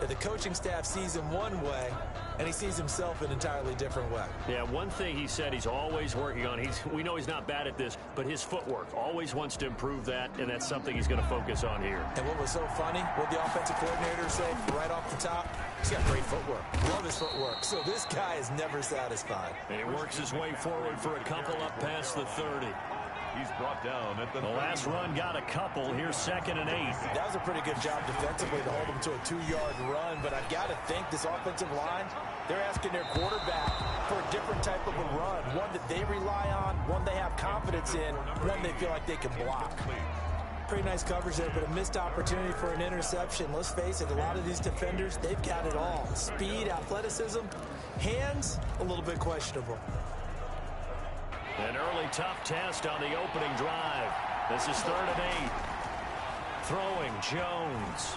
The coaching staff sees him one way, and he sees himself an entirely different way. Yeah, one thing he said he's always working on. We know he's not bad at this, but his footwork, always wants to improve that, and that's something he's going to focus on here. And what was so funny, what the offensive coordinator said right off the top, he's got great footwork. Love his footwork. So this guy is never satisfied. And he works his way forward for a couple up past the 30. He's brought down at the last run got a couple. Here's 2nd and 8. That was a pretty good job defensively to hold him to a 2-yard run, but I've got to think this offensive line, they're asking their quarterback for a different type of a run, one that they rely on, one they have confidence in, one they feel like they can block. Pretty nice coverage there, but a missed opportunity for an interception. Let's face it, a lot of these defenders, they've got it all. Speed, athleticism, hands, a little bit questionable. An early tough test on the opening drive. This is 3rd and 8. Throwing Jones.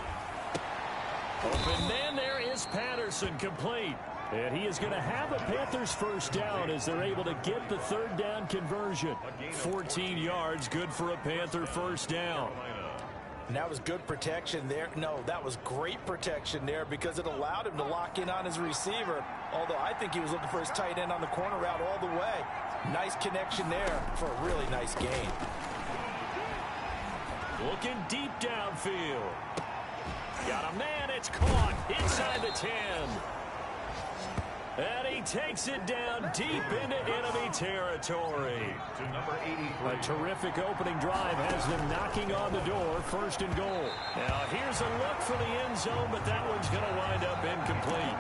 Open man, there is Patterson, complete. And he is going to have a Panthers first down as they're able to get the 3rd down conversion. 14 yards, good for a Panther first down. And that was good protection there. No, that was great protection there because it allowed him to lock in on his receiver. Although I think he was looking for his tight end on the corner route all the way. Nice connection there for a really nice gain. Looking deep downfield. Got a man, it's caught inside the 10. And he takes it down deep into enemy territory. To number 83. A terrific opening drive has them knocking on the door, 1st and goal. Now here's a look for the end zone, but that one's going to wind up incomplete.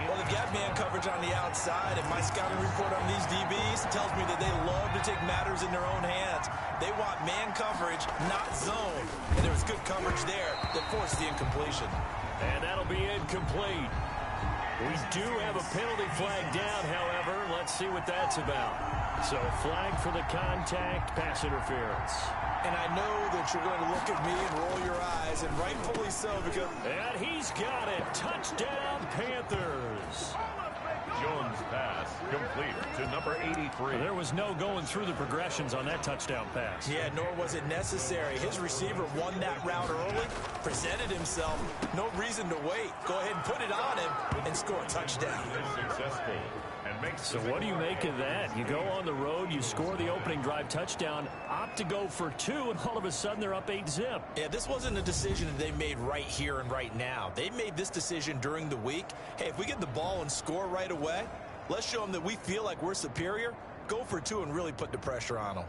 Well, they've got man coverage on the outside, and my scouting report on these DBs tells me that they love to take matters in their own hands. They want man coverage, not zone. And there was good coverage there that forced the incompletion. And that'll be incomplete. We do have a penalty flag down, however. Let's see what that's about. So flag for the contact, pass interference. And I know that you're going to look at me and roll your eyes, and rightfully so, because... And he's got it. Touchdown, Panthers. Jones' pass complete to number 83. There was no going through the progressions on that touchdown pass. Yeah, nor was it necessary. His receiver won that route early, presented himself. No reason to wait. Go ahead and put it on him and score a touchdown. Successful. So what do you make of that? You go on the road, you score the opening drive touchdown, opt to go for 2, and all of a sudden they're up 8-zip. Yeah, this wasn't a decision that they made right here and right now. They made this decision during the week. Hey, if we get the ball and score right away, let's show them that we feel like we're superior. Go for 2 and really put the pressure on them.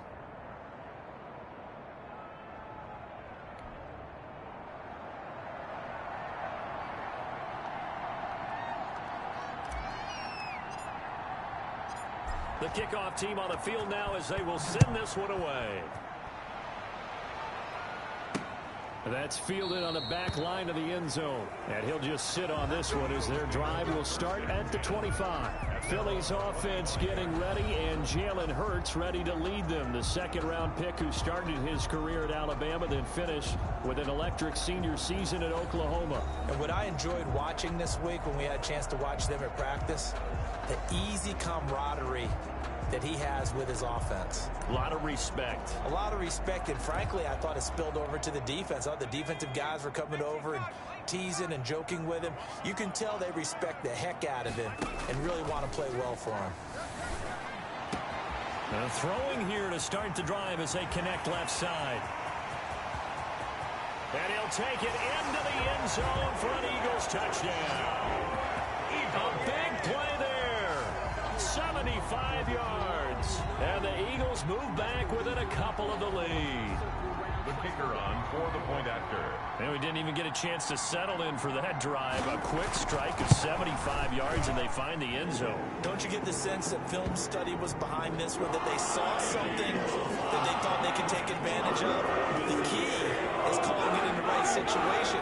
The kickoff team on the field now as they will send this one away. That's fielded on the back line of the end zone. And he'll just sit on this one as their drive will start at the 25. Philly's offense getting ready, and Jalen Hurts ready to lead them. The 2nd-round pick who started his career at Alabama, then finished with an electric senior season at Oklahoma. And what I enjoyed watching this week when we had a chance to watch them at practice, the easy camaraderie that he has with his offense. A lot of respect. A lot of respect, and frankly, I thought it spilled over to the defense. I thought the defensive guys were coming over and teasing and joking with him. You can tell they respect the heck out of him and really want to play well for him. Now throwing here to start the drive as they connect left side. And he'll take it into the end zone for an Eagles touchdown. A big play there. 75 yards. And the Eagles move back within a couple of the lead. The kicker on for the point after. And we didn't even get a chance to settle in for that drive. A quick strike of 75 yards, and they find the end zone. Don't you get the sense that film study was behind this one, that they saw something that they thought they could take advantage of? The key is calling it in the right situation.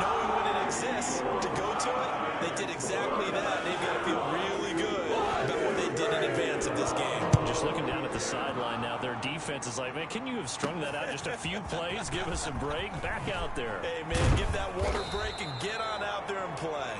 Knowing when it exists to go to it, they did exactly that. They've got to feel really good about what they did in advance of this game. Just looking down at the sideline now, their defense is like, man, can you have strung that out just a few plays? Give us a break. Back out there. Hey, man, give that water break and get on out there and play.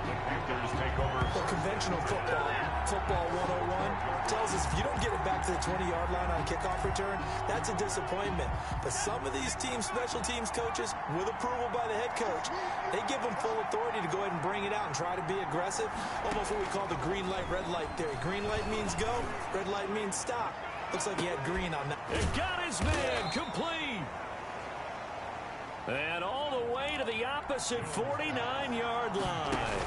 The Panthers take over. Well, conventional football 101, tells us if you don't get it back to the 20-yard line on a kickoff return, that's a disappointment. But some of these teams, special teams coaches, with approval by the head coach, they give them full authority to go ahead and bring it out and try to be aggressive. Almost what we call the green light, red light theory. Green light means go, red light means stop. Looks like he had green on that. It got his man complete. And all the way to the opposite 49-yard line.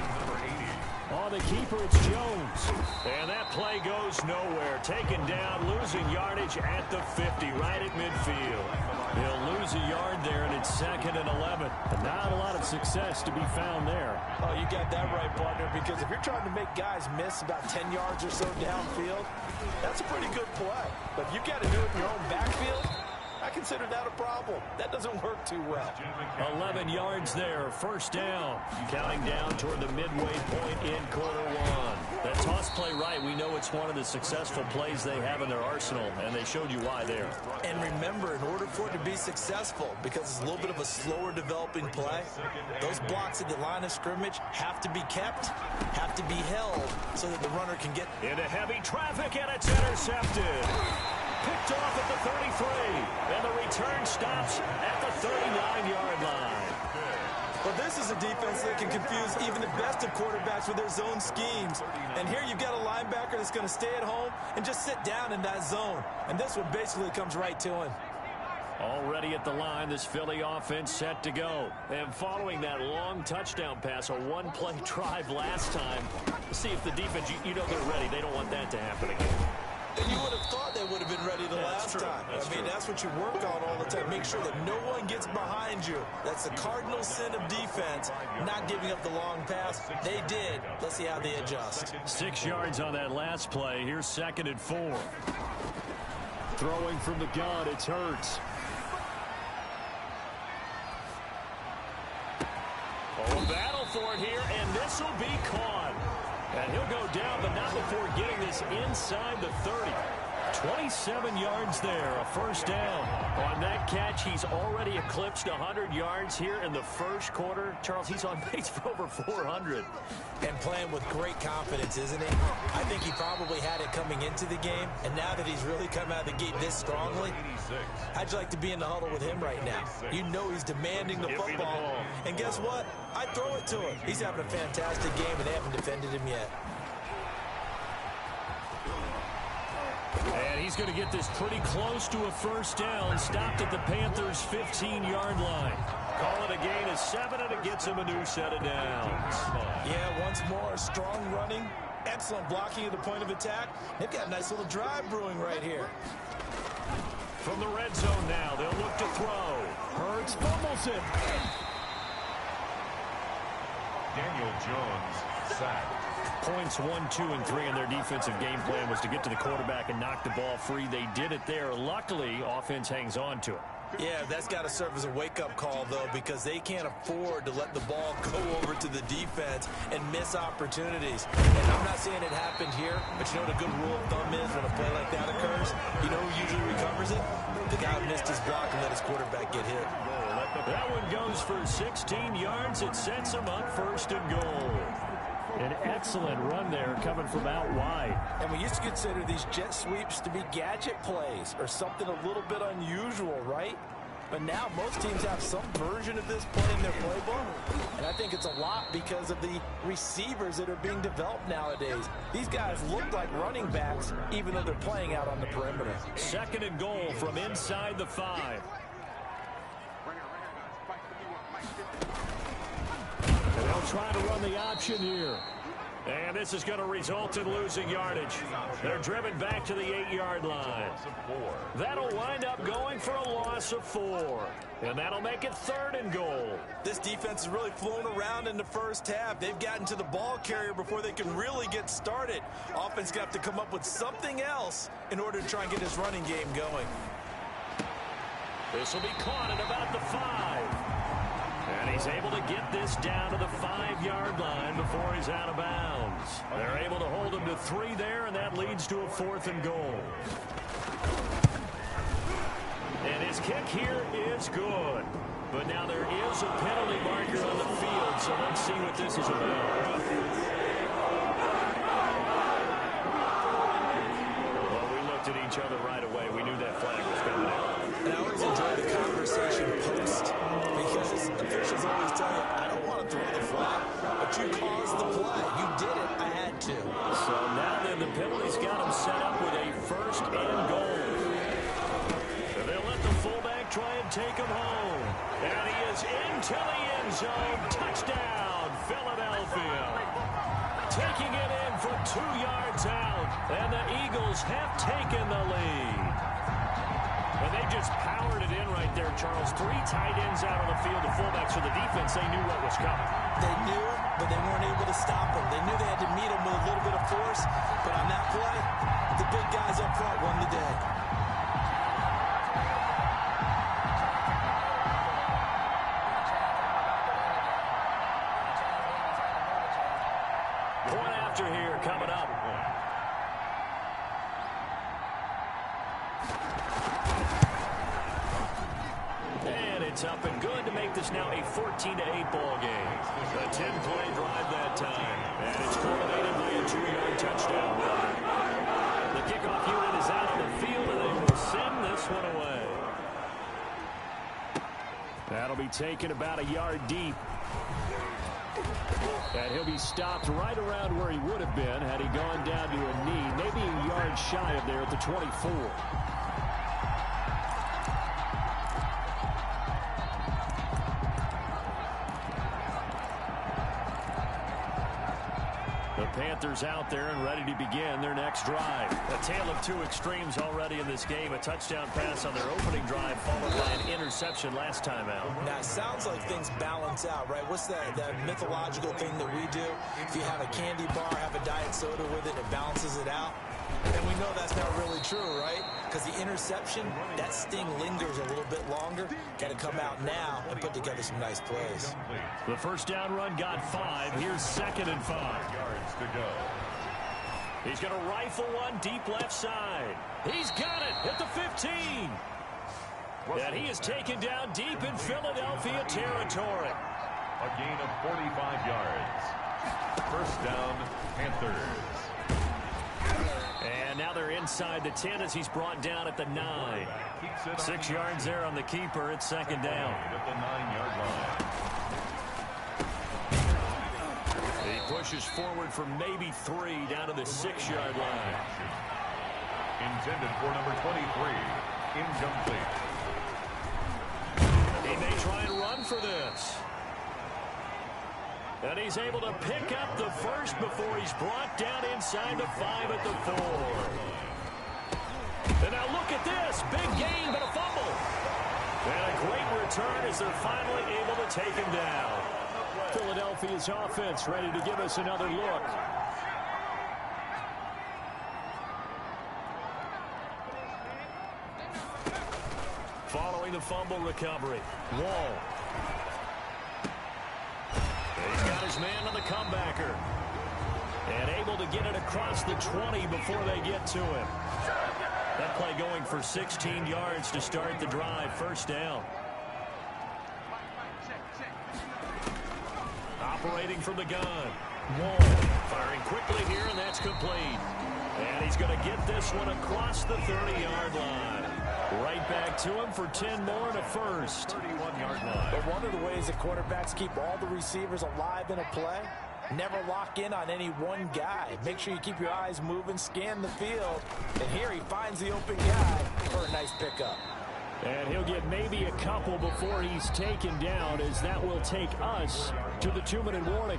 On the keeper, it's Jones. And that play goes nowhere. Taken down, losing yardage at the 50, right at midfield. He'll lose a yard there, and it's 2nd and 11. And not a lot of success to be found there. Oh, you got that right, partner, because if you're trying to make guys miss about 10 yards or so downfield, that's a pretty good play. But if you've got to do it in your own backfield, I consider that a problem. That doesn't work too well. 11 yards there, first down. Counting down toward the midway point in quarter one. That toss play right, we know it's one of the successful plays they have in their arsenal, and they showed you why there. And remember, in order for it to be successful, because it's a little bit of a slower developing play, those blocks at the line of scrimmage have to be kept, have to be held, so that the runner can get into heavy traffic, and it's intercepted. Picked off at the 33, and the return stops at the 39-yard line. Well, this is a defense that can confuse even the best of quarterbacks with their zone schemes. And here you've got a linebacker that's going to stay at home and just sit down in that zone. And this one basically comes right to him. Already at the line, this Philly offense set to go. And following that long touchdown pass, a one-play drive last time, see if the defense, you know they're ready. They don't want that to happen again. And you would have thought they would have been ready the last time. That's what you work on all the time. Make sure that no one gets behind you. That's the cardinal sin of defense, not giving up the long pass. They did. Let's see how they adjust. 6 yards on that last play. Here's 2nd and 4. Throwing from the gun, it's Hurts. Oh, battle for it here, and this will be caught. And he'll go down, but not before getting this inside the 30. 27 yards there, a first down. On that catch, he's already eclipsed 100 yards here in the first quarter. Charles, he's on pace for over 400. And playing with great confidence, isn't he? I think he probably had it coming into the game, and now that he's really come out of the gate this strongly, how'd you like to be in the huddle with him right now? You know he's demanding the football. And guess what? I throw it to him. He's having a fantastic game, and they haven't defended him yet. And he's going to get this pretty close to a first down. Stopped at the Panthers' 15-yard line. Call it a gain of 7, and it gets him a new set of downs. Yeah, once more, strong running, excellent blocking at the point of attack. They've got a nice little drive brewing right here. From the red zone now, they'll look to throw. Hurts fumbles it. Daniel Jones sacked. Points 1, 2, and 3 in their defensive game plan was to get to the quarterback and knock the ball free. They did it there. Luckily, offense hangs on to it. Yeah, that's got to serve as a wake-up call, though, because they can't afford to let the ball go over to the defense and miss opportunities. And I'm not saying it happened here, but you know what a good rule of thumb is when a play like that occurs? You know who usually recovers it? The guy who missed his block and let his quarterback get hit. That one goes for 16 yards. It sets him up 1st and goal. An excellent run there coming from out wide. And we used to consider these jet sweeps to be gadget plays or something a little bit unusual, right? But now most teams have some version of this play in their playbook. And I think it's a lot because of the receivers that are being developed nowadays. These guys look like running backs even though they're playing out on the perimeter. 2nd and goal from inside the 5. And they'll try to run the option here. And this is going to result in losing yardage. They're driven back to the 8-yard line. That'll wind up going for a loss of 4. And that'll make it 3rd and goal. This defense has really flown around in the first half. They've gotten to the ball carrier before they can really get started. Offense got to come up with something else in order to try and get his running game going. This will be caught at about the 5. And he's able to get this down to the 5-yard line before he's out of bounds. They're able to hold him to 3 there, and that leads to a 4th and goal. And his kick here is good. But now there is a penalty marker on the field, so let's see what this is about. Well, we throw the flag, but you caused the play. You did it. I had to. So now then the penalty's got him set up with a first and goal. And they'll let the fullback try and take him home. And he is into the end zone. Touchdown, Philadelphia. Taking it in from 2 yards out. And the Eagles have taken the lead. And they just powered it in right there, Charles. 3 tight ends out on the field. The fullbacks for the defense, they knew what was coming. They knew it, but they weren't able to stop him. They knew they had to meet him with a little bit of force. But on that play, the big guys up front won the day. Point after here coming up. And it's up and good to make this now a 14-8 ball game. A 10-play drive that time. And it's culminated by a 2-yard touchdown run. The kickoff unit is out on the field, and they will send this one away. That'll be taken about a yard deep. And he'll be stopped right around where he would have been had he gone down to a knee, maybe a yard shy of there at the 24. The Panthers out there and ready to begin their next drive. A tale of 2 extremes already in this game. A touchdown pass on their opening drive followed by an interception last time out. Now, it sounds like things balance out, right? What's that mythological thing that we do? If you have a candy bar, have a diet soda with it, it balances it out. And we know that's not really true, right? Because the interception, that sting lingers a little bit longer. Got to come out now and put together some nice plays. The first down run got 5. Here's 2nd and 5. Yards to go. He's going to rifle one deep left side. He's got it at the 15. And he is taken down deep in Philadelphia territory. A gain of 45 yards. First down, Panthers. And now they're inside the 10 as he's brought down at the 9. 6 yards there on the keeper. It's 2nd down. At the 9-yard line. He pushes forward for maybe 3 down to the 6-yard line. Intended for number 23. Incomplete. He may try and run for this. And he's able to pick up the first before he's brought down inside the 5 at the 4. And now look at this. Big gain, but a fumble. And a great return as they're finally able to take him down. Philadelphia's offense ready to give us another look. Following the fumble recovery. Wall. He's got his man on the comebacker. And able to get it across the 20 before they get to him. That play going for 16 yards to start the drive. First down. Operating from the gun. Wall firing quickly here, and that's complete. And he's going to get this one across the 30-yard line. Right back to him for 10 more and a first. 31-yard line. But one of the ways that quarterbacks keep all the receivers alive in a play, never lock in on any one guy. Make sure you keep your eyes moving, scan the field. And here he finds the open guy for a nice pickup. And he'll get maybe a couple before he's taken down, as that will take us to the 2-minute warning.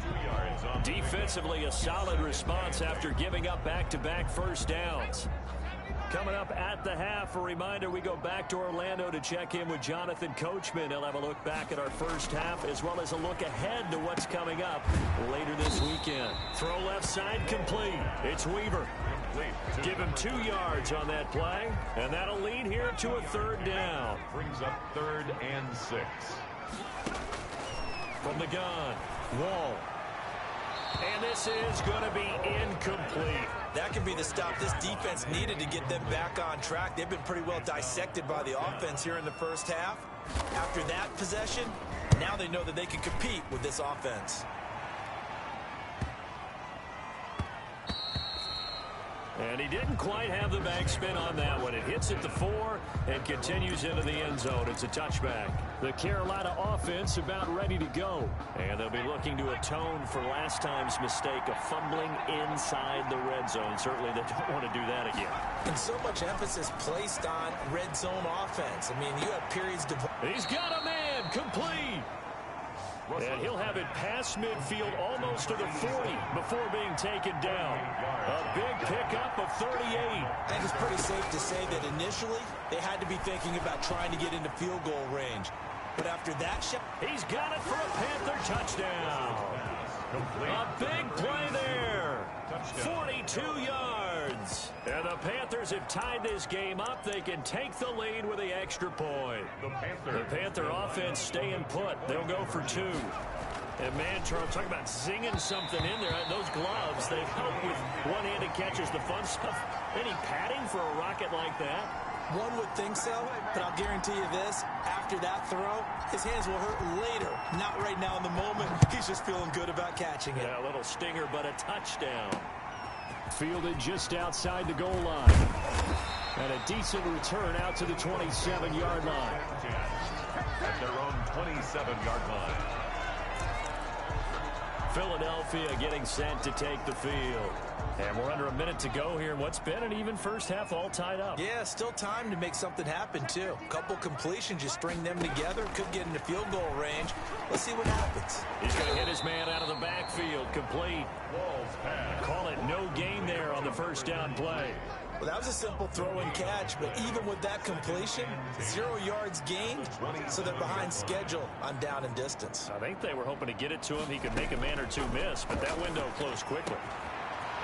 Defensively, a solid response after giving up back-to-back first downs. Coming up at the half, a reminder, we go back to Orlando to check in with Jonathan Coachman. He'll have a look back at our first half, as well as a look ahead to what's coming up later this weekend. Throw left side complete. It's Weaver. Give him 2 yards on that play, and that'll lead here to a 3rd down. Brings up 3rd and 6. From the gun, Wall. And this is going to be incomplete. That could be the stop this defense needed to get them back on track. They've been pretty well dissected by the offense here in the first half. After that possession, now they know that they can compete with this offense. And he didn't quite have the backspin on that one. It hits at the 4 and continues into the end zone. It's a touchback. The Carolina offense about ready to go. And they'll be looking to atone for last time's mistake of fumbling inside the red zone. Certainly they don't want to do that again. And so much emphasis placed on red zone offense. I mean, you have periods to... He's got a man, complete. And he'll have it past midfield almost to the 40 before being taken down. A big pickup of 38. I think it's pretty safe to say that initially they had to be thinking about trying to get into field goal range. But after that shot... He's got it for a Panther touchdown. A big play there. 42 yards. And the Panthers have tied this game up. They can take the lead with the extra point. The Panther offense staying put. They'll go for 2. And man, Charles, talking about zinging something in there. Those gloves, they help with one-handed catches, the fun stuff. Any padding for a rocket like that? One would think so, but I'll guarantee you this. After that throw, his hands will hurt later. Not right now in the moment. He's just feeling good about catching it. Yeah, a little stinger, but a touchdown. Fielded just outside the goal line. And a decent return out to the 27-yard line. At their own 27-yard line. Philadelphia getting set to take the field. And we're under a minute to go here in what's been an even first half, all tied up. Yeah, still time to make something happen, too. A couple completions, you string them together, could get into field goal range. Let's see what happens. He's going to hit his man out of the backfield, complete. Call it no gain there on the first down play. Well, that was a simple throw and catch, but even with that completion, 0 yards gained, so they're behind schedule on down and distance. I think they were hoping to get it to him. He could make a man or two miss, but that window closed quickly.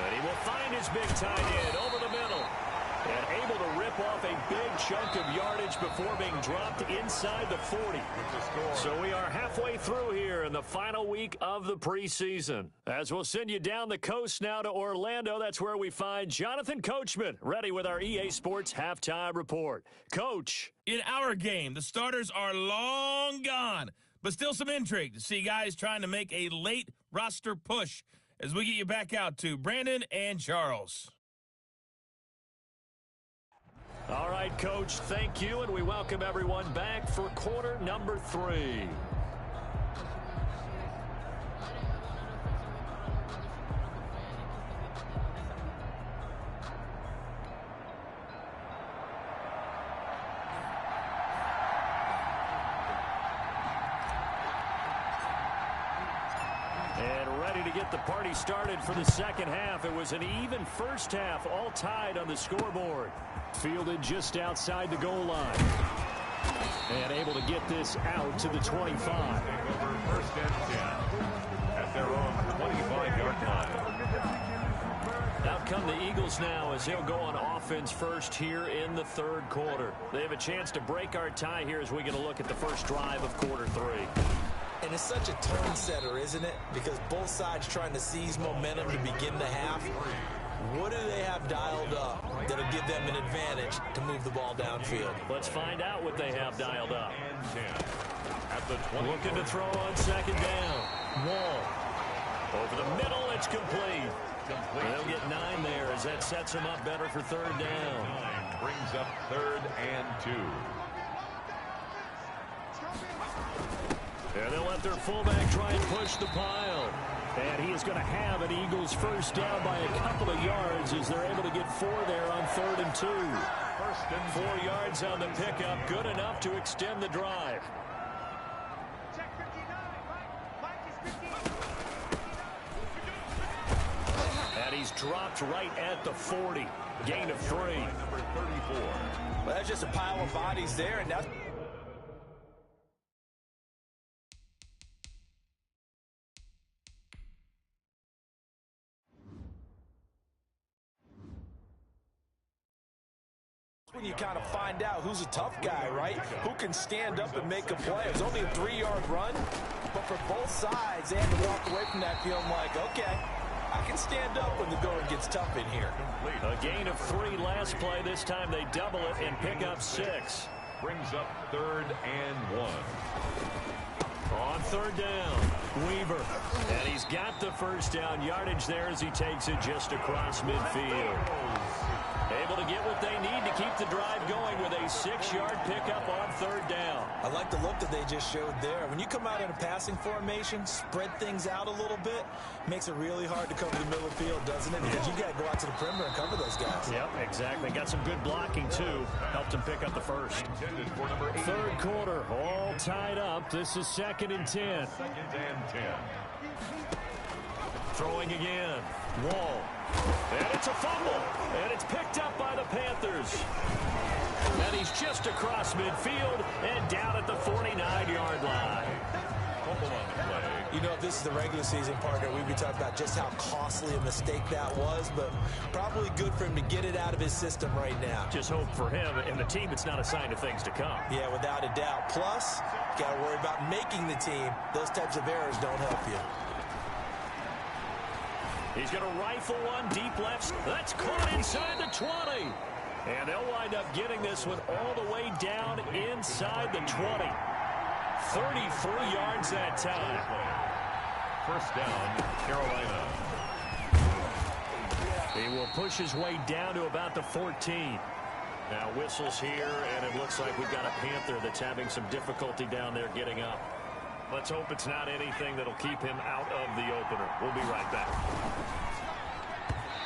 And he will find his big tight end over the middle. And able to rip off a big chunk of yardage before being dropped inside the 40. So we are halfway through here in the final week of the preseason. As we'll send you down the coast now to Orlando, that's where we find Jonathan Coachman, ready with our EA Sports Halftime Report. Coach. In our game, the starters are long gone, but still some intrigue to see guys trying to make a late roster push as we get you back out to Brandon and Charles. All right, Coach, thank you, and we welcome everyone back for quarter number 3. To get the party started for the second half. It was an even first half, all tied on the scoreboard. Fielded just outside the goal line. And able to get this out to the 25. First and 10 at their own 25-yard line. Out come the Eagles now as they'll go on offense first here in the third quarter. They have a chance to break our tie here as we're going to look at the first drive of quarter 3. And it's such a tone setter, isn't it? Because both sides trying to seize momentum to begin the half. What do they have dialed up that'll give them an advantage to move the ball downfield? Let's find out what they have dialed up. At the 20. Looking to throw on second down. Wall. Over the middle, it's complete. They'll get 9 there as that sets them up better for third down. 9 brings up 3rd and 2. And they'll let their fullback try and push the pile. And he is going to have an Eagles first down by a couple of yards as they're able to get 4 there on 3rd and 2. 4 yards on the pickup, good enough to extend the drive. And he's dropped right at the 40. Gain of 3. Number 34. Well, that's just a pile of bodies there, and now when you kind of find out who's a tough guy, right? Who can stand up and make a play. It was only a 3-yard run, but for both sides, they had to walk away from that feeling like, okay, I can stand up when the going gets tough in here. A gain of 3 last play. This time they double it and pick up 6. Brings up 3rd and 1. On third down, Weaver. And he's got the first down yardage there as he takes it just across midfield. Able to get what they need to keep the drive going with a 6-yard pickup on third down. I like the look that they just showed there. When you come out in a passing formation, spread things out a little bit, makes it really hard to cover the middle of the field, doesn't it? Because you got to go out to the perimeter and cover those guys. Yep, exactly. Got some good blocking, too. Helped him pick up the first. Third quarter, all tied up. This is 2nd and 10. 2nd and 10. Throwing again. Wall. And it's a fumble. And it's picked up by the Panthers. And he's just across midfield and down at the 49-yard line. Fumble on the play. You know, if this is the regular season, partner, we'd be talking about just how costly a mistake that was, but probably good for him to get it out of his system right now. Just hope for him and the team it's not a sign of things to come. Yeah, without a doubt. Plus, you got to worry about making the team. Those types of errors don't help you. He's going to rifle one deep left. That's caught inside the 20. And they'll wind up getting this one all the way down inside the 20. 33 yards that time. First down, Carolina. He will push his way down to about the 14. Now whistles here, and it looks like we've got a Panther that's having some difficulty down there getting up. Let's hope it's not anything that'll keep him out of the opener. We'll be right back.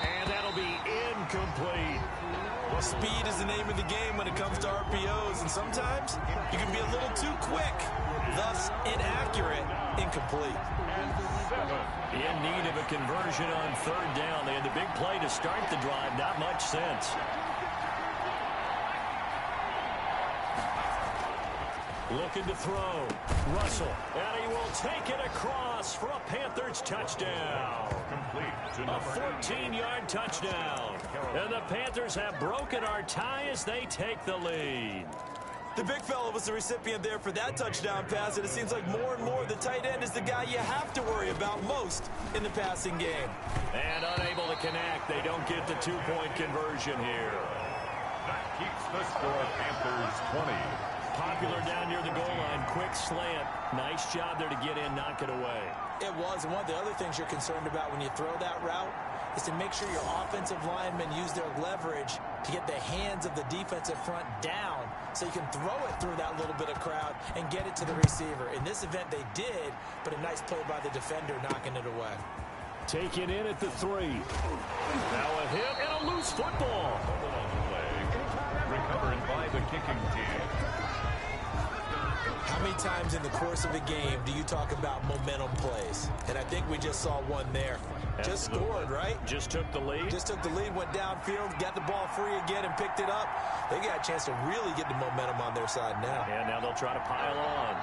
And that'll be incomplete. Well, speed is the name of the game when it comes to RPOs, and sometimes you can be a little too quick, thus inaccurate, incomplete. In need of a conversion on third down. They had the big play to start the drive. Not much sense. Looking to throw. Russell. And he will take it across for a Panthers touchdown. Complete to A number 14-yard touchdown. And the Panthers have broken our tie as they take the lead. The big fella was the recipient there for that touchdown pass, and it seems like more and more the tight end is the guy you have to worry about most in the passing game. And unable to connect. They don't get the 2-point conversion here. That keeps the score. Panthers 20. Popular down near the goal line. Quick slant. Nice job there to get in, knock it away. It was, and one of the other things you're concerned about when you throw that route is to make sure your offensive linemen use their leverage to get the hands of the defensive front down so you can throw it through that little bit of crowd and get it to the receiver. In this event, they did, but a nice play by the defender knocking it away. Taken in at the 3. Now a hit and a loose football. Fumble on the play. Recovered by the kicking team. How many times in the course of a game do you talk about momentum plays? And I think we just saw one there. Just scored, right? Just took the lead. Just took the lead, went downfield, got the ball free again and picked it up. They got a chance to really get the momentum on their side now. And now they'll try to pile on.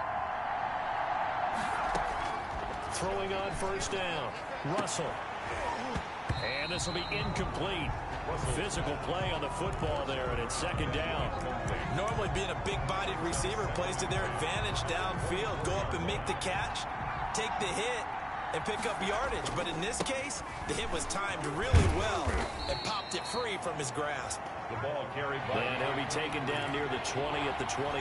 Throwing on first down. Russell. And this will be incomplete. Physical play on the football there, and it's second down. Normally being a big-bodied receiver plays to their advantage downfield. Go up and make the catch, take the hit, and pick up yardage. But in this case, the hit was timed really well and popped it free from his grasp. The ball carried by. And he'll be taken down near the 20 at the 21.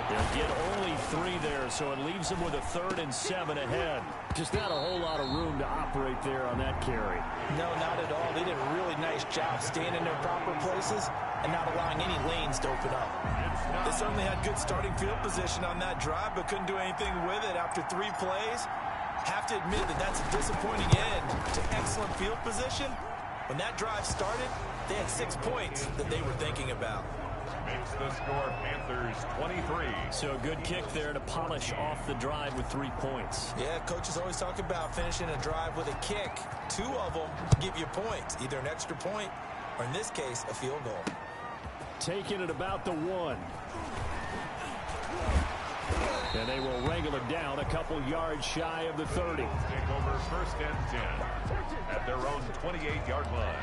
They'll get only 3 there, so it leaves them with a 3rd and 7 ahead. Just not a whole lot of room to operate there on that carry. No, not at all. They did a really nice job staying in their proper places and not allowing any lanes to open up. They certainly had good starting field position on that drive, but couldn't do anything with it after 3 plays. Have to admit that that's a disappointing end to excellent field position. When that drive started, they had 6 points that they were thinking about. Makes the score Panthers 23. So a good kick there to polish off the drive with 3 points. Yeah, coaches always talk about finishing a drive with a kick. 2 of them give you points, either an extra point or, in this case, a field goal. Taking it about the 1. And they will wrangle it down a couple yards shy of the 30. Take over first and 10 at their own 28-yard line.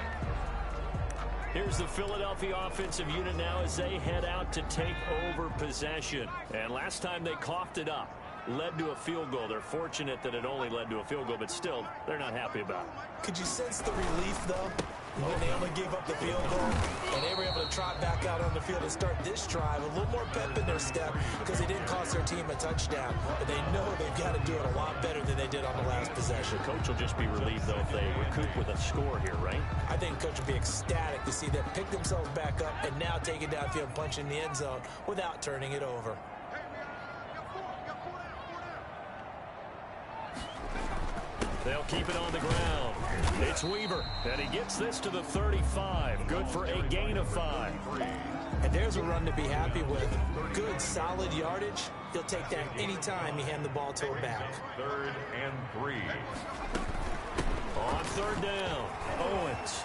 Here's the Philadelphia offensive unit now as they head out to take over possession. And last time they coughed it up, led to a field goal. They're fortunate that it only led to a field goal, but still, they're not happy about it. Could you sense the relief, though? When they only gave up the field goal, and they were able to trot back out on the field and start this drive, a little more pep in their step because they didn't cost their team a touchdown. But they know they've got to do it a lot better than they did on the last possession. Coach will just be relieved, though, if they recoup with a score here, right? I think Coach will be ecstatic to see them pick themselves back up and now take it downfield and punch in the end zone without turning it over. They'll keep it on the ground. It's Weaver, and he gets this to the 35. Good for a gain of 5. And there's a run to be happy with. Good, solid yardage. He'll take that anytime you hand the ball to a back. 3rd and 3. On 3rd down, Owens.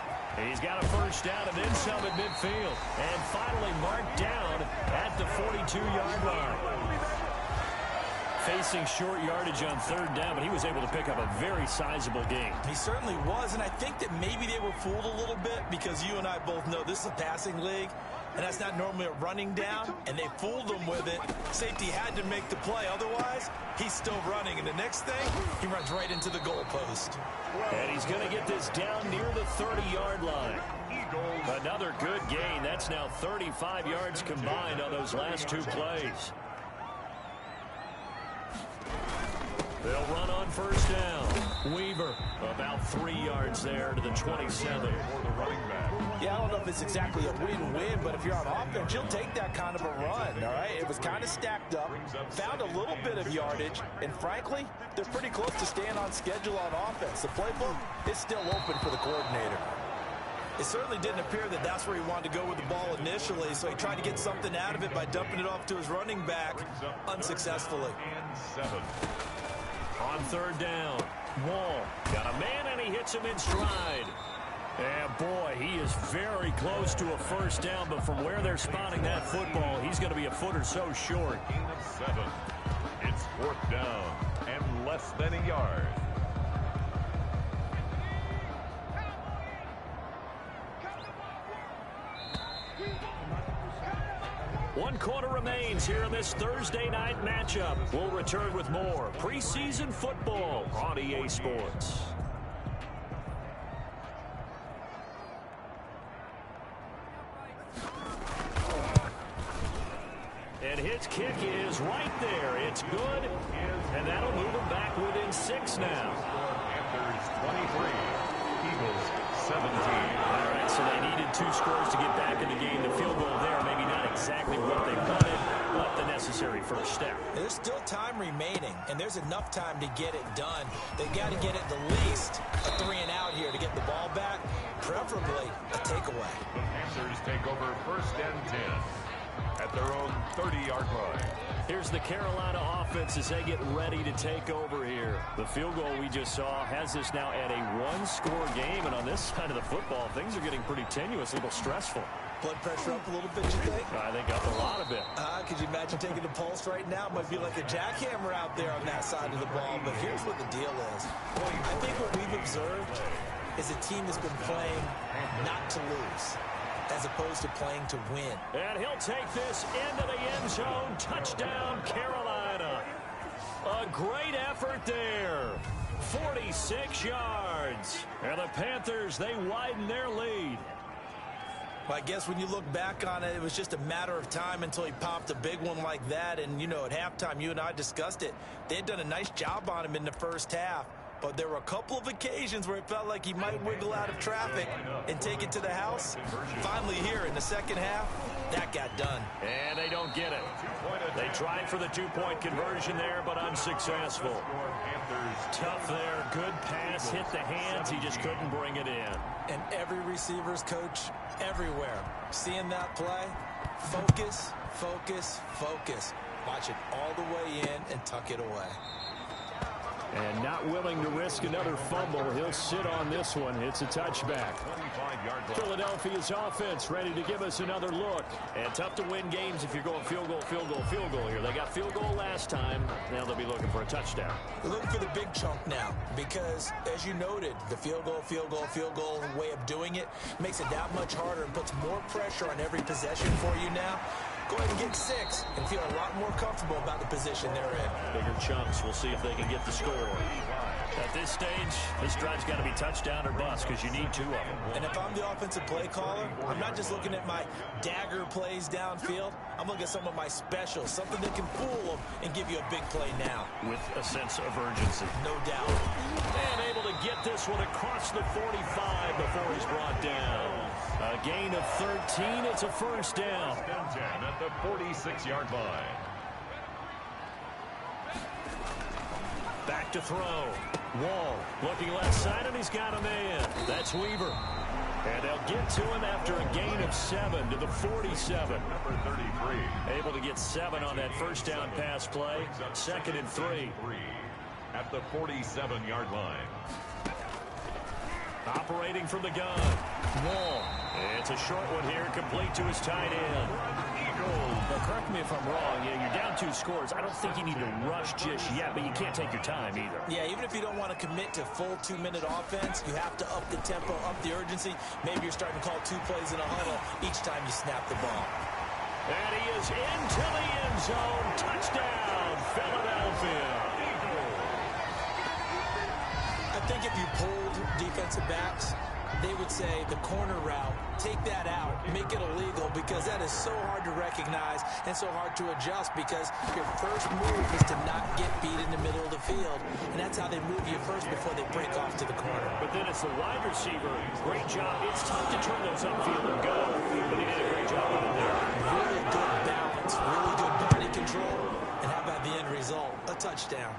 He's got a first down and then some at midfield. And finally marked down at the 42-yard line. Facing short yardage on 3rd down, but he was able to pick up a very sizable gain. He certainly was, and I think that maybe they were fooled a little bit because you and I both know this is a passing league, and that's not normally a running down, and they fooled him with it. Safety had to make the play. Otherwise, he's still running, and the next thing, he runs right into the goalpost. And he's going to get this down near the 30-yard line. Another good gain. That's now 35 yards combined on those last 2 plays. They'll run on first down. Weaver about 3 yards there to the 27. Yeah, I don't know if it's exactly a win-win, but if you're on offense, you'll take that kind of a run, all right? It was kind of stacked up, found a little bit of yardage, and frankly, they're pretty close to staying on schedule on offense. The playbook is still open for the coordinator. It certainly didn't appear that that's where he wanted to go with the ball initially, so he tried to get something out of it by dumping it off to his running back unsuccessfully. On 3rd down, Wall got a man and he hits him in stride. And boy, he is very close to a first down, but from where they're spotting that football, he's going to be a foot or so short. Gain of 7. It's 4th down and less than a yard. One quarter remains here in this Thursday night matchup. We'll return with more preseason football on EA Sports. And his kick is right there. It's good, and that'll move him back within 6 now. Panthers 23, Eagles 17. All right, so they needed 2 scores to get back in the game. The field goal there, maybe not exactly what they wanted, but the necessary first step. There's still time remaining, and there's enough time to get it done. They've got to get at the least a 3-and-out here to get the ball back, preferably a takeaway. The Panthers take over 1st and 10 at their own 30-yard line. Here's the Carolina offense as they get ready to take over here. The field goal we just saw has this now at a 1-score game, and on this side of the football, things are getting pretty tenuous, a little stressful. Blood pressure up a little bit, you think? I think up a lot of it. Could you imagine taking the pulse right now? It might be like a jackhammer out there on that side of the ball, but here's what the deal is. I think what we've observed is a team that's been playing not to lose, as opposed to playing to win. And he'll take this into the end zone. Touchdown, Carolina. A great effort there. 46 yards. And the Panthers, they widen their lead. Well, I guess when you look back on it, it was just a matter of time until he popped a big one like that. And, you know, at halftime, you and I discussed it. They had done a nice job on him in the first half. But there were a couple of occasions where it felt like he might wiggle out of traffic and take it to the house. Finally here in the second half, that got done. And they don't get it. They tried for the 2-point conversion there, but unsuccessful. Tough there. Good pass. Hit the hands. He just couldn't bring it in. And every receiver's coach everywhere, seeing that play, focus, focus, focus. Watch it all the way in and tuck it away. And not willing to risk another fumble. He'll sit on this one. It's a touchback. Philadelphia's offense ready to give us another look. And tough to win games if you're going field goal, field goal, field goal here. They got field goal last time. Now they'll be looking for a touchdown. They're looking for the big chunk now because, as you noted, the field goal, field goal, field goal way of doing it makes it that much harder and puts more pressure on every possession for you now. Go ahead and get 6 and feel a lot more comfortable about the position they're in. Bigger chunks. We'll see if they can get the score. At this stage, this drive's got to be touchdown or bust because you need 2 of them. And if I'm the offensive play caller, I'm not just looking at my dagger plays downfield. I'm looking at some of my specials, something that can fool them and give you a big play now. With a sense of urgency. No doubt. And able to get this one across the 45 before he's brought down. A gain of 13. It's a first down. Down 10 at the 46-yard line. Back to throw. Wall looking left side, and he's got a man. That's Weaver. And they'll get to him after a gain of 7 to the 47. Number 33. Able to get 7 on that first down pass play. 2nd and 3. At the 47-yard line. Operating from the gun. Wall. It's a short one here, complete to his tight end. Now, correct me if I'm wrong. Yeah, you're down 2 scores. I don't think you need to rush just yet, but you can't take your time either. Yeah, even if you don't want to commit to full 2-minute offense, you have to up the tempo, up the urgency. Maybe you're starting to call 2 plays in a huddle each time you snap the ball. And he is into the end zone. Touchdown, Philadelphia. I think if you pulled defensive backs, they would say the corner route, take that out, make it illegal, because that is so hard to recognize and so hard to adjust, because your first move is to not get beat in the middle of the field, and that's how they move you first before they break off to the corner. But then it's the wide receiver. Great job. It's tough to turn those upfield and go, but he did a great job of it there. Really good balance, really good body control, and how about the end result? A touchdown.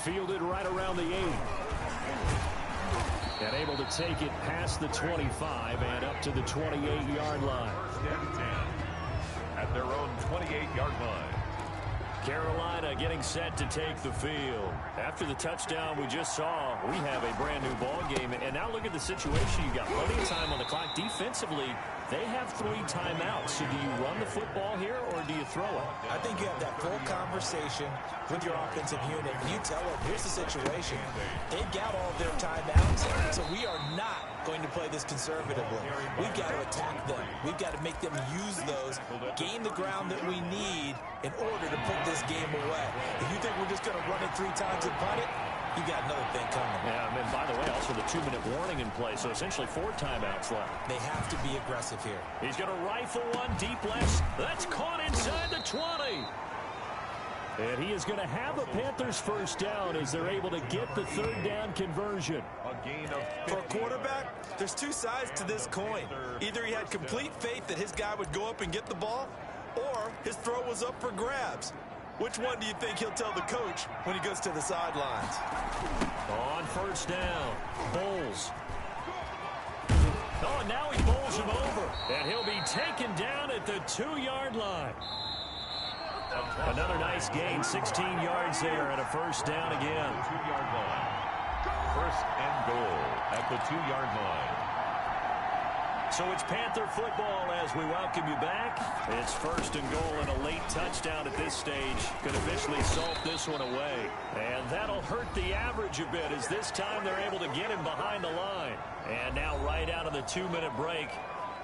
Fielded right around the 8. And able to take it past the 25 and up to the 28-yard line. First and 10 at their own 28-yard line. Carolina getting set to take the field. After the touchdown we just saw, we have a brand new ball game. And now look at the situation. You got plenty of time on the clock. Defensively, they have 3 timeouts. So do you run the football here or do you throw it? I think you have that full conversation with your offensive unit. You tell them, here's the situation. They've got all their timeouts, so we are not going to play this conservatively. We've got to attack them. We've got to make them use those, gain the ground that we need in order to put this game away. If you think we're just going to run it 3 times and punt it, you got another thing coming. Yeah, and by the way, also the 2-minute warning in play, so essentially 4 timeouts left. They have to be aggressive here. He's going to rifle one deep left. That's caught inside the 20. And he is going to have a Panthers first down as they're able to get the 3rd down conversion. A gain of 15. For a quarterback, there's 2 sides to this coin. Either he had complete faith that his guy would go up and get the ball, or his throw was up for grabs. Which one do you think he'll tell the coach when he goes to the sidelines? On first down, Bowles. Oh, now he bowls him over. And he'll be taken down at the 2-yard line. Another nice gain, 16 yards there and a first down again. 2-yard line. First and goal at the 2-yard line. So it's Panther football as we welcome you back. It's first and goal and a late touchdown at this stage. Could officially salt this one away. And that'll hurt the average a bit as this time they're able to get him behind the line. And now right out of the 2-minute break,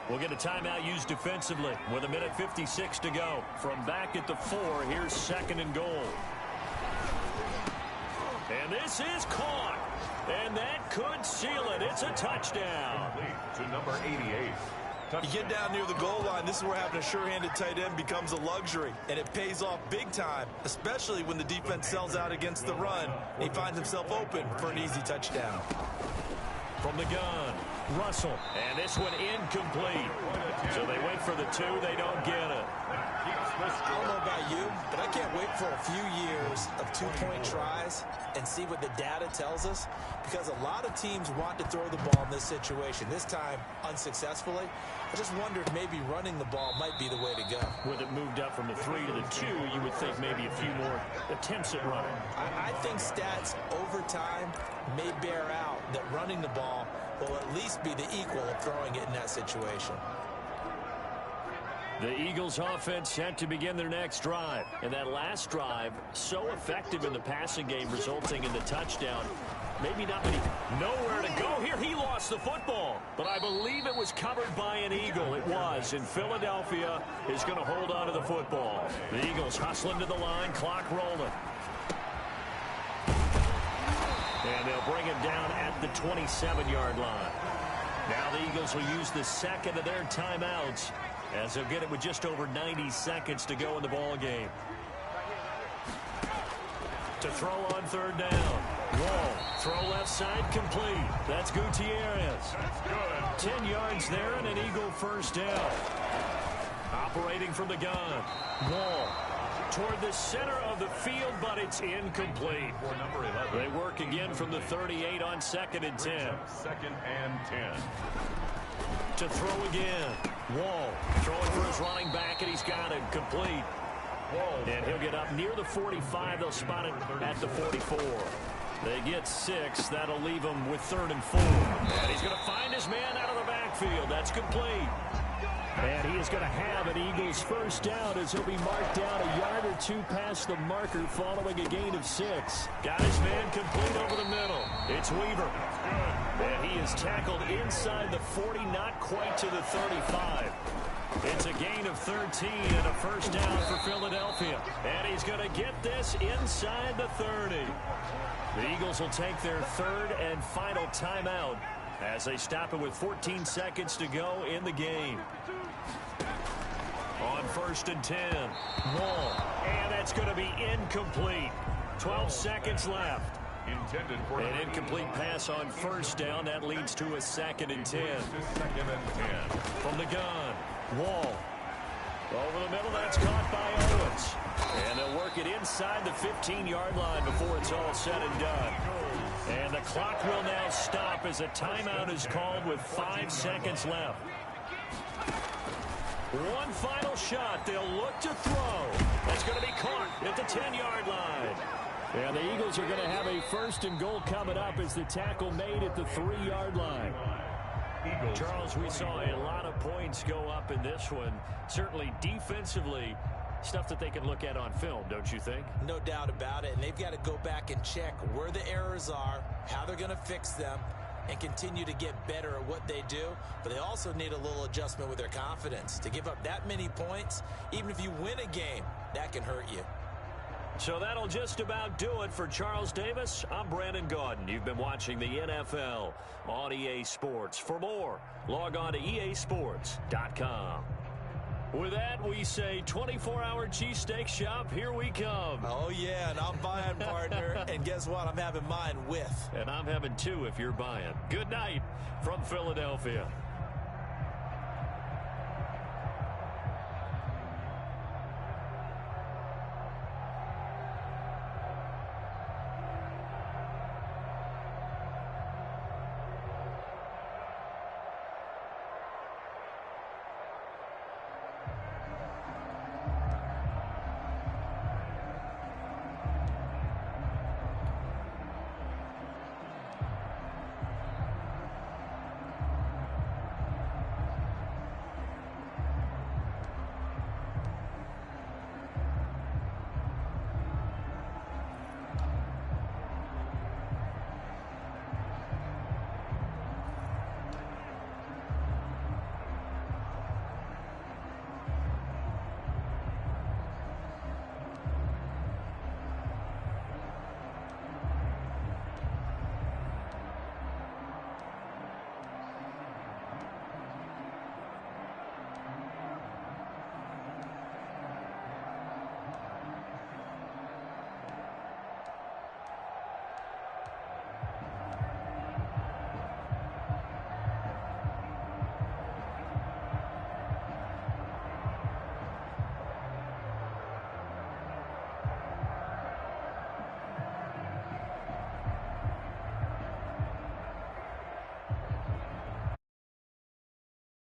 we'll get a timeout used defensively with 1:56 to go. From back at the 4, here's 2nd and goal. And this is caught. And that could seal it. It's a touchdown. To number 88. You get down near the goal line, this is where having a sure-handed tight end becomes a luxury, and it pays off big time, especially when the defense sells out against the run, and he finds himself open for an easy touchdown. From the gun, Russell, and this one incomplete. So they wait for the 2, they don't get it. I don't know about you, but I can't wait for a few years of 2-point tries and see what the data tells us, because a lot of teams want to throw the ball in this situation. This time, unsuccessfully. I just wonder if maybe running the ball might be the way to go. With it moved up from the 3 to the 2, you would think maybe a few more attempts at running. I think stats over time may bear out that running the ball will at least be the equal of throwing it in that situation. The Eagles offense set to begin their next drive. And that last drive, so effective in the passing game, resulting in the touchdown. Maybe not many. Nowhere to go here. He lost the football. But I believe it was covered by an Eagle. It was. And Philadelphia is going to hold on to the football. The Eagles hustling to the line. Clock rolling. And they'll bring him down at the 27-yard line. Now the Eagles will use the second of their timeouts as they'll get it with just over 90 seconds to go in the ball game. To throw on third down. Wall, throw left side, complete. That's Gutierrez. That's good. 10 yards there and an Eagle first down. Operating from the gun. Wall toward the center of the field, but it's incomplete. For number 11. They work again from the 38 on 2nd and 10. Second and 10. To throw again. Wall throwing for his running back, and he's got it complete. And he'll get up near the 45. They'll spot it at the 44. They get 6. That'll leave him with 3rd and 4. And he's going to find his man out of the backfield. That's complete. And he is going to have an Eagles first down as he'll be marked down a yard or 2 past the marker following a gain of 6. Got his man complete over the middle. It's Weaver. And he is tackled inside the 40, not quite to the 35. It's a gain of 13 and a first down for Philadelphia. And he's going to get this inside the 30. The Eagles will take their 3rd and final timeout as they stop it with 14 seconds to go in the game. On 1st and 10. Wall. And that's going to be incomplete. 12 seconds left. Intended for an incomplete pass on first down. That leads to a 2nd and 10. 2nd and 10. From the gun. Wall. Over the middle. That's caught by Owens. And they'll work it inside the 15-yard line before it's all said and done. And the clock will now stop as a timeout is called with 5 seconds left. One final shot. They'll look to throw. That's going to be caught at the 10-yard line. And the Eagles are going to have a 1st and goal coming up as the tackle made at the 3-yard line. Charles, we saw a lot of points go up in this one. Certainly defensively, stuff that they can look at on film, don't you think? No doubt about it. And they've got to go back and check where the errors are, how they're going to fix them, and continue to get better at what they do. But they also need a little adjustment with their confidence. To give up that many points, even if you win a game, that can hurt you. So that'll just about do it for Charles Davis. I'm Brandon Gaudin. You've been watching the NFL on EA Sports. For more, log on to easports.com. With that, we say 24-hour cheesesteak shop, here we come. Oh, yeah, and I'm buying, partner. And guess what? I'm having mine with. And I'm having 2 if you're buying. Good night from Philadelphia.